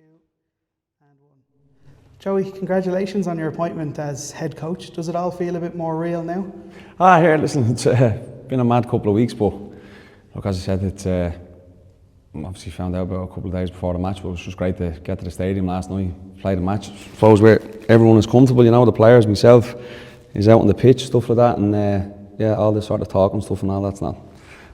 Two and one. Joey, congratulations on your appointment as head coach. Does it all feel a bit more real now? Here, listen, it's been a mad couple of weeks, but look, as I said, it's obviously found out about a couple of days before the match, but it was just great to get to the stadium last night, play the match. I suppose where everyone is comfortable, you know, the players, myself, is out on the pitch, stuff like that, and yeah, all this sort of talk and stuff and all that's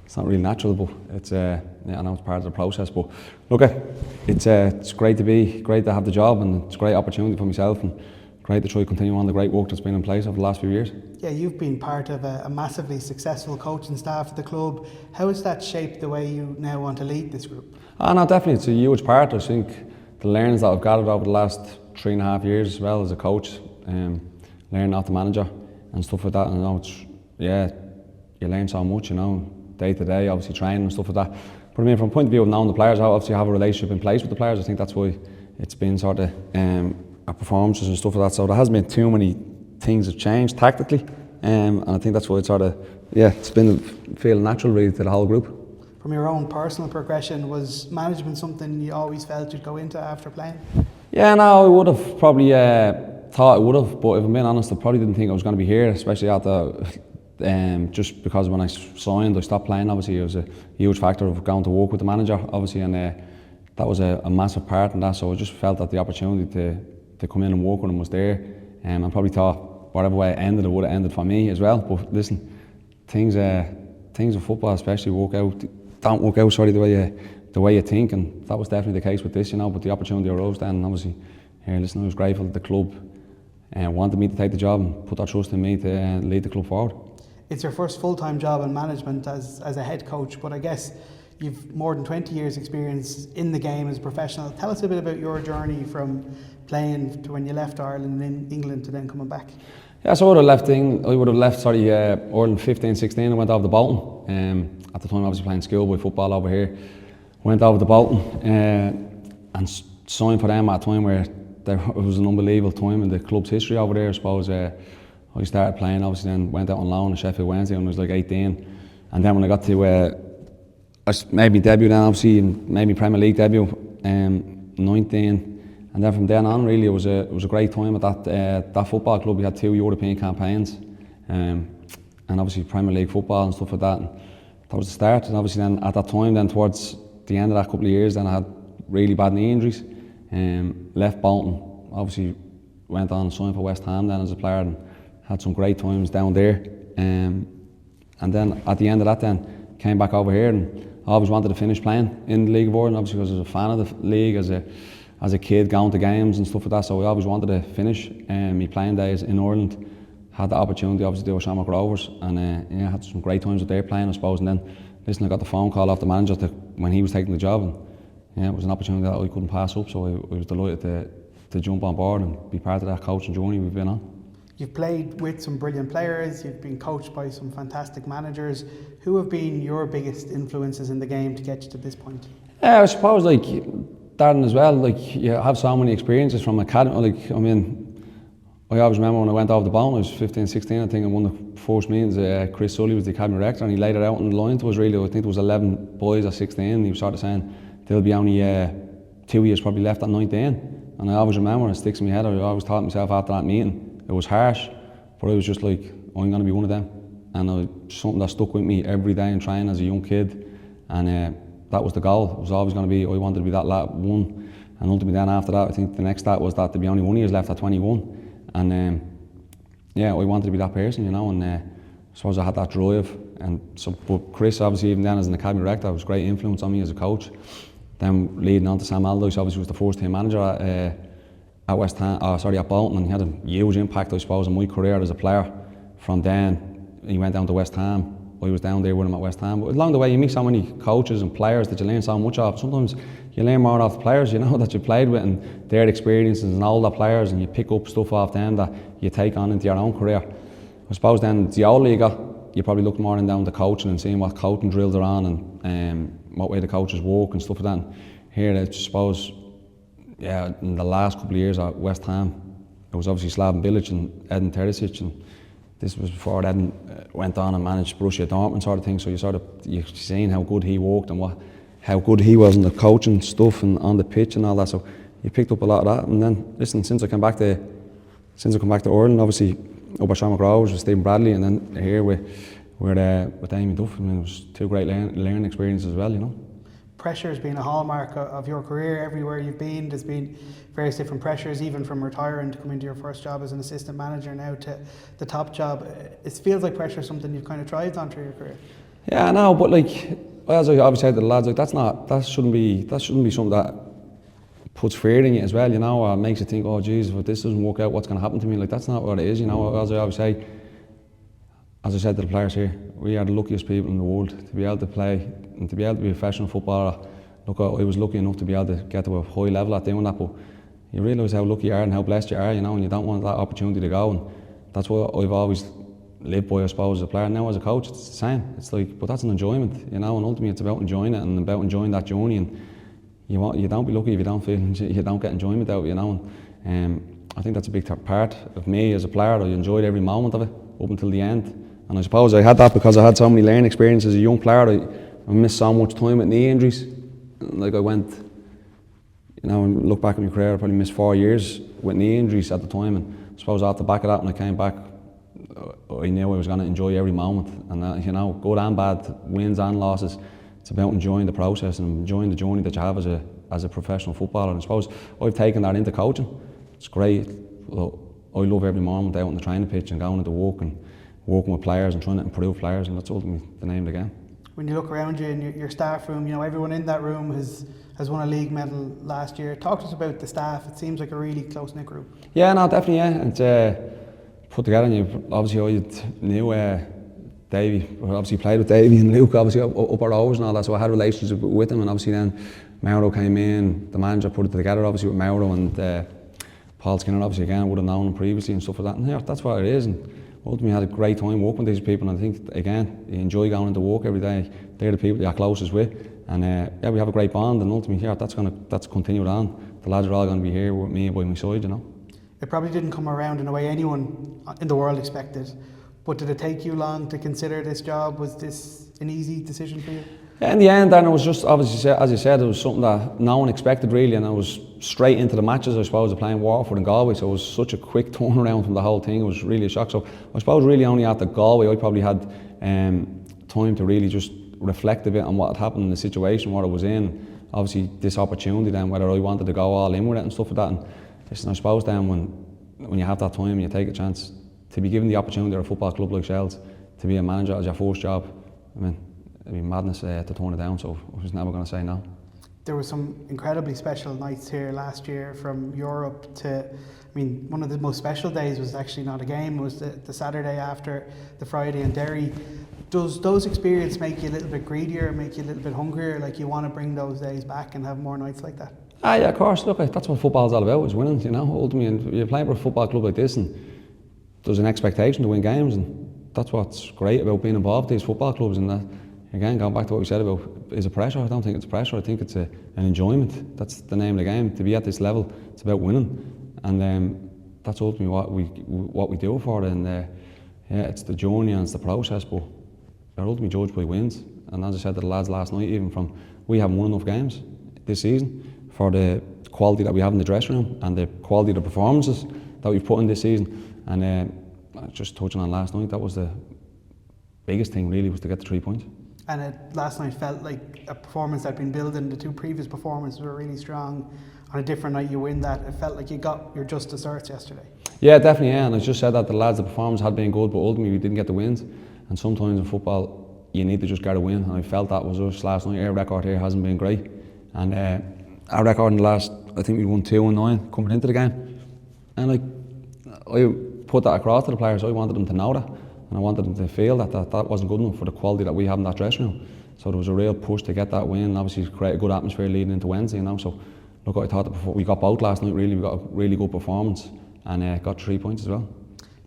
it's not really natural, but it's yeah, I know it's part of the process. But look, it's great to have the job, and it's a great opportunity for myself, and great to try to continue on the great work that's been in place over the last few years. Yeah, you've been part of a massively successful coaching staff at the club. How has that shaped the way you now want to lead this group? No, definitely, it's a huge part. I think the learnings that I've gathered over the last 3.5 years as well as a coach, learning off the manager and stuff like that, and I know it's, yeah, you learn so much, you know, day to day, obviously training and stuff like that. But I mean, from a point of view of knowing the players, I obviously have a relationship in place with the players. I think that's why it's been sort of our performances and stuff like that. So there hasn't been too many things that changed tactically, and I think that's why it's sort of, yeah, it's been feeling natural really to the whole group. From your own personal progression, was management something you always felt you'd go into after playing? Yeah, no, I would have probably thought I would have, but if I'm being honest, I probably didn't think I was going to be here, especially after. Just because when I signed, I stopped playing. Obviously, it was a huge factor of going to work with the manager, obviously, and that was a massive part in that. So I just felt that the opportunity to come in and work with him was there, and I probably thought whatever way it ended, it would have ended for me as well. But listen, things in football, especially, don't work out. Sorry, the way you think, and that was definitely the case with this, you know. But the opportunity arose then, and obviously, listen, I was grateful that the club wanted me to take the job and put their trust in me to lead the club forward. It's your first full-time job in management as a head coach, but I guess you've more than 20 years experience in the game as a professional. Tell us a bit about your journey from playing to when you left Ireland and England to then coming back. Yeah, so I would have left Ireland 15, 16. I went over to Bolton. At the time, obviously playing schoolboy football over here. Went over to Bolton and signed for them at a time where it was an unbelievable time in the club's history over there, I suppose. I started playing, obviously, then went out on loan at Sheffield Wednesday when I was like 18. And then when I got to I made my debut then, obviously, and made my Premier League debut 19. And then from then on, really, it was a great time at that football club. We had 2 European campaigns, and obviously Premier League football and stuff like that. And that was the start. And obviously then at that time, then towards the end of that couple of years, then I had really bad knee injuries. Left Bolton, obviously went on and signed for West Ham then as a player, and had some great times down there. And then at the end of that then, came back over here, and I always wanted to finish playing in the League of Ireland, obviously because I was a fan of the league as a kid, going to games and stuff like that, so I always wanted to finish my playing days in Ireland. Had the opportunity obviously to do with Shamrock Rovers, and yeah, had some great times with their playing, I suppose. And then, listen, I got the phone call off the manager when he was taking the job, and yeah, it was an opportunity that I couldn't pass up, so I was delighted to jump on board and be part of that coaching journey we've been on. You've played with some brilliant players, you've been coached by some fantastic managers. Who have been your biggest influences in the game to get you to this point? Yeah, I suppose like Darren as well, like you have so many experiences from academy. Like, I mean, I always remember when I went over the Bolton, I was 15, 16, I think, in one of the first meetings, Chris Sully was the academy director, and he laid it out on the line to us really. I think there was 11 boys at 16, and he was sort of saying there'll be only 2 years probably left at 19. And I always remember, it sticks in my head, I always thought to myself after that meeting, it was harsh, but I was just like, I'm going to be one of them. And something that stuck with me every day in training as a young kid. And that was the goal. It was always going to be, I wanted to be that one. And ultimately then after that, I think the next stat was that there'd be only 1 year left at 21. And yeah, I wanted to be that person, you know, and I suppose I had that drive. And so, but Chris, obviously, even then as an academy director, was a great influence on me as a coach. Then leading on to Sam Allardyce, obviously was the first team manager at Bolton, and he had a huge impact, I suppose, on my career as a player. From then, he went down to West Ham. I was down there with him at West Ham. But along the way, you meet so many coaches and players that you learn so much of. Sometimes you learn more off the players, you know, that you played with, and their experiences and older players, and you pick up stuff off them that you take on into your own career. I suppose then, the old league, you probably look more down the coaching and seeing what coaching drills are on, and what way the coaches work and stuff like that. And here, I suppose, yeah, in the last couple of years at West Ham, it was obviously Slaven Bilic and Edin Terzic, and this was before Edin went on and managed Borussia Dortmund sort of thing. So you're seeing how good he worked and how good he was in the coaching stuff and on the pitch and all that. So you picked up a lot of that. And then, listen, since I come back to Ireland, obviously up at Sean McGraw with Stephen Bradley, and then here with Amy Duff. I mean, it was two great learning experiences as well, you know. Pressure has been a hallmark of your career. Everywhere you've been, there's been various different pressures, even from retiring to come into your first job as an assistant manager now to the top job. It feels like pressure is something you've kind of thrived on through your career. Yeah, I know, but like, as I always said to the lads, like that shouldn't be something that puts fear in you as well, you know, or makes you think, oh geez, if this doesn't work out, what's going to happen to me? Like, that's not what it is, you know. As I always say, as I said to the players here, we are the luckiest people in the world to be able to play and to be able to be a professional footballer. Look, I was lucky enough to be able to get to a high level at doing that, but you realise how lucky you are and how blessed you are, you know, and you don't want that opportunity to go. And that's what I've always lived by, I suppose, as a player. Now as a coach, it's the same. It's like, but that's an enjoyment, you know, and ultimately it's about enjoying it and about enjoying that journey. And you don't be lucky if you don't feel you don't get enjoyment out of it, you know. And I think that's a big part of me as a player. I enjoyed every moment of it up until the end. And I suppose I had that because I had so many learning experiences as a young player. I missed so much time with knee injuries. Like I went, you know, and look back at my career, I probably missed 4 years with knee injuries at the time. And I suppose off the back of that, when I came back, I knew I was going to enjoy every moment. And you know, good and bad, wins and losses, it's about enjoying the process and enjoying the journey that you have as a professional footballer. And I suppose I've taken that into coaching. It's great. I love every moment out on the training pitch and going into work and working with players and trying to improve players, and that's ultimately the name of the game. When you look around you in your staff room, you know, everyone in that room has won a league medal last year. Talk to us about the staff. It seems like a really close-knit group. Yeah, no, definitely, yeah. It's put together, and you obviously I knew Davey, obviously played with Davey and Luke, obviously up our hours and all that, so I had relations with them, and obviously then Mauro came in, the manager put it together obviously with Mauro, and Paul Skinner obviously again, I would have known him previously and stuff like that, and yeah, that's what it is. And ultimately had a great time working with these people, and I think again you enjoy going into work every day. They're the people you're closest with, and yeah, we have a great bond, and ultimately yeah, that's continued on. The lads are all going to be here with me by my side, you know. It probably didn't come around in a way anyone in the world expected, but did it take you long to consider this job? Was this an easy decision for you? Yeah, in the end, then it was just obviously, as you said, it was something that no one expected really, and I was straight into the matches, I suppose, of playing Waterford and Galway, so it was such a quick turnaround from the whole thing. It was really a shock. So I suppose really only after Galway I probably had time to really just reflect a bit on what had happened in the situation, what I was in. Obviously this opportunity then, whether I wanted to go all in with it and stuff like that. And listen, I suppose then when you have that time and you take a chance to be given the opportunity at a football club like Shells to be a manager as your first job, I mean, it'd be madness to turn it down, so I was never going to say no. There were some incredibly special nights here last year, from Europe to, I mean, one of the most special days was actually not a game, it was the Saturday after the Friday in Derry. Does those experiences make you a little bit greedier, make you a little bit hungrier, like you want to bring those days back and have more nights like that? Yeah, of course. Look, that's what football's all about, is winning, you know, ultimately. And you're playing for a football club like this, and there's an expectation to win games, and that's what's great about being involved with these football clubs. And that, again, going back to what we said about, is it pressure? I don't think it's pressure. I think it's an enjoyment. That's the name of the game. To be at this level, it's about winning, and that's ultimately what we do for it. And yeah, it's the journey and it's the process, but they're ultimately judged by wins. And as I said to the lads last night, we haven't won enough games this season for the quality that we have in the dressing room and the quality of the performances that we've put in this season. And just touching on last night, that was the biggest thing really, was to get the 3 points. And it last night felt like a performance that had been building. The two previous performances were really strong. On a different night you win that. It felt like you got your just desserts yesterday. Yeah, definitely, yeah. And I just said that to the lads, the performance had been good, but ultimately we didn't get the wins. And sometimes in football, you need to just get a win. And I felt that was us last night. Our record here hasn't been great. And our record in the last, I think we won 2-9 coming into the game. And I put that across to the players. I wanted them to know that. And I wanted them to feel that wasn't good enough for the quality that we have in that dressing room. So there was a real push to get that win, and obviously create a good atmosphere leading into Wednesday, you know. So look, I thought that we got both last night really. We got a really good performance and got 3 points as well.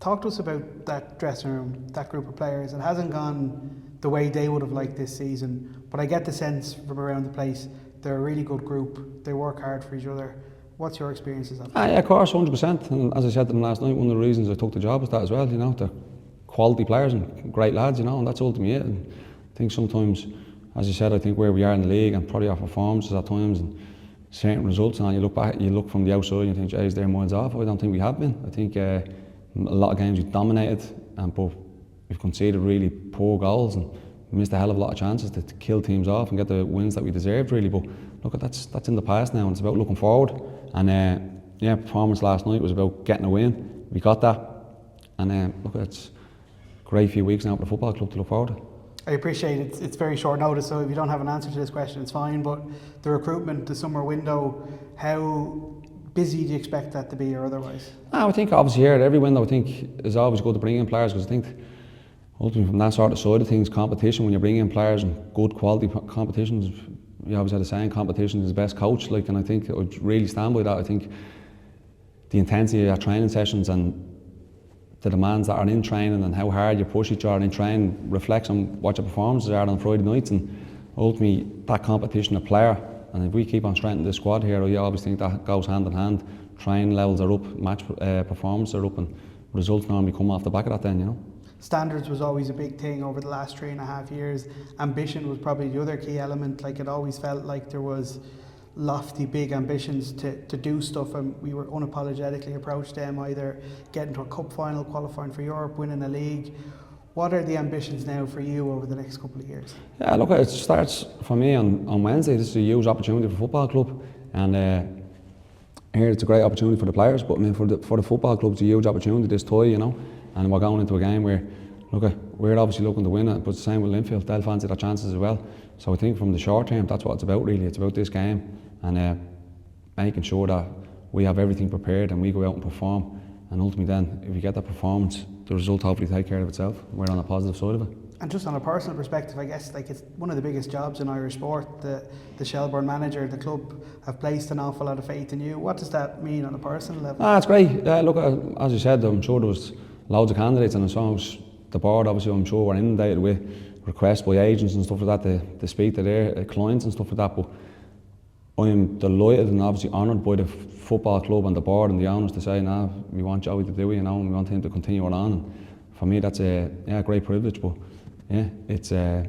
Talk to us about that dressing room, that group of players. It hasn't gone the way they would have liked this season, but I get the sense from around the place they're a really good group. They work hard for each other. What's your experiences of that? Yeah, of course, 100%. And as I said to them last night, one of the reasons I took the job was that as well, you know. They're quality players and great lads, you know, and that's ultimately it. And I think sometimes, as you said, I think where we are in the league and probably our performances at times, and certain results, and you look back, you look from the outside and you think, geez, they're miles off. I don't think we have been. I think a lot of games we've dominated, but we've conceded really poor goals and missed a hell of a lot of chances to kill teams off and get the wins that we deserved, really. But look, that's in the past now, and it's about looking forward. And performance last night was about getting a win. We got that, and look, it's a great few weeks now for the football club to look forward to. I appreciate it's very short notice, so if you don't have an answer to this question, it's fine. But the recruitment, the summer window, how busy do you expect that to be, or otherwise? I think obviously here at every window, I think it's always good to bring in players, because I think ultimately from that sort of side of things, competition, when you bring in players and good quality competitions, you always had a saying, competition is the best coach. And I think I would really stand by that. I think the intensity of your training sessions and the demands that are in training and how hard you push each other in training reflects on what your performances are on Friday nights, and ultimately that competition of player. And if we keep on strengthening the squad here, I always think that goes hand in hand. Training levels are up, match performances are up, and results normally come off the back of that then, Standards was always a big thing over the last 3.5 years. Ambition was probably the other key element. It always felt like there was lofty, big ambitions to do stuff, and we were unapologetically approached them, either getting to a cup final, qualifying for Europe, winning a league. What are the ambitions now for you over the next couple of years? Yeah, look, it starts for me on Wednesday. This is a huge opportunity for the football club, and here it's a great opportunity for the players, but I mean for the football club it's a huge opportunity this tie, and we're going into a game where, look, we're obviously looking to win it, but the same with Linfield, they'll fancy their chances as well. So I think from the short term, that's what it's about really. It's about this game and making sure that we have everything prepared and we go out and perform. And ultimately then, if we get that performance, the result hopefully take care of itself. We're on the positive side of it. And just on a personal perspective, I guess it's one of the biggest jobs in Irish sport. The Shelbourne manager, the club have placed an awful lot of faith in you. What does that mean on a personal level? It's great. Look, as you said, I'm sure there was loads of candidates, and as long as the board, obviously, I'm sure we're inundated with requests by agents and stuff like that to speak to their clients and stuff like that. But I'm delighted and obviously honoured by the football club and the board and the owners to say, we want Joey to do it, and we want him to continue on. And for me, that's a great privilege. But it's an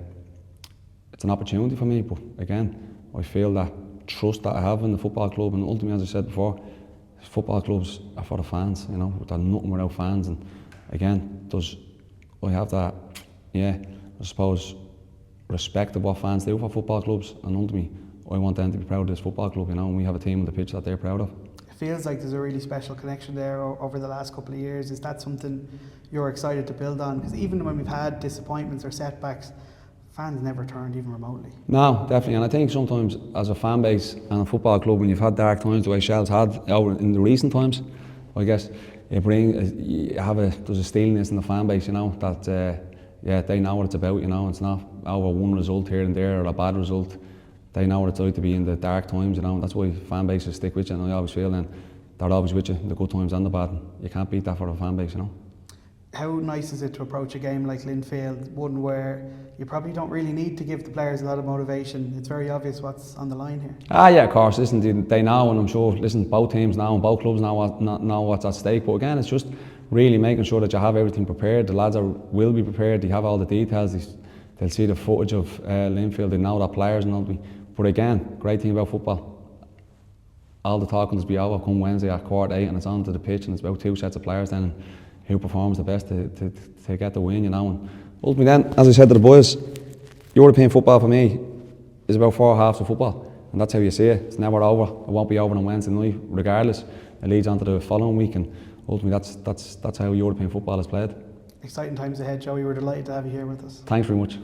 opportunity for me. But again, I feel that trust that I have in the football club, and ultimately, as I said before, football clubs are for the fans. They're nothing without fans. And again, I have that, I suppose, respect of what fans do for football clubs, and ultimately I want them to be proud of this football club, and we have a team on the pitch that they're proud of. It feels like there's a really special connection there over the last couple of years. Is that something you're excited to build on? Because even when we've had disappointments or setbacks, fans never turned even remotely. No, definitely, and I think sometimes as a fan base and a football club, when you've had dark times the way Shell's had in the recent times, I guess there's a steeliness in the fan base, that they know what it's about, it's not over one result here and there or a bad result. They know what it's like to be in the dark times, that's why fan bases stick with you, and I always feel then they're always with you in the good times and the bad. You can't beat that for a fan base, How nice is it to approach a game like Linfield, one where you probably don't really need to give the players a lot of motivation? It's very obvious what's on the line here. Yeah, of course. Listen, they know, and I'm sure, both teams know and both clubs know what's at stake. But again, it's just really making sure that you have everything prepared. The lads will be prepared. They have all the details. They'll see the footage of Linfield. They know the players and all. But again, great thing about football, all the talking will be over come Wednesday at 8:15, and it's onto the pitch, and it's about two sets of players then, and who performs the best to get the win, And ultimately then, as I said to the boys, European football for me is about 4 halves of football, and that's how you see it. It's never over. It won't be over on Wednesday night, regardless. It leads on to the following week, and ultimately that's how European football is played. Exciting times ahead, Joey. We're delighted to have you here with us. Thanks very much.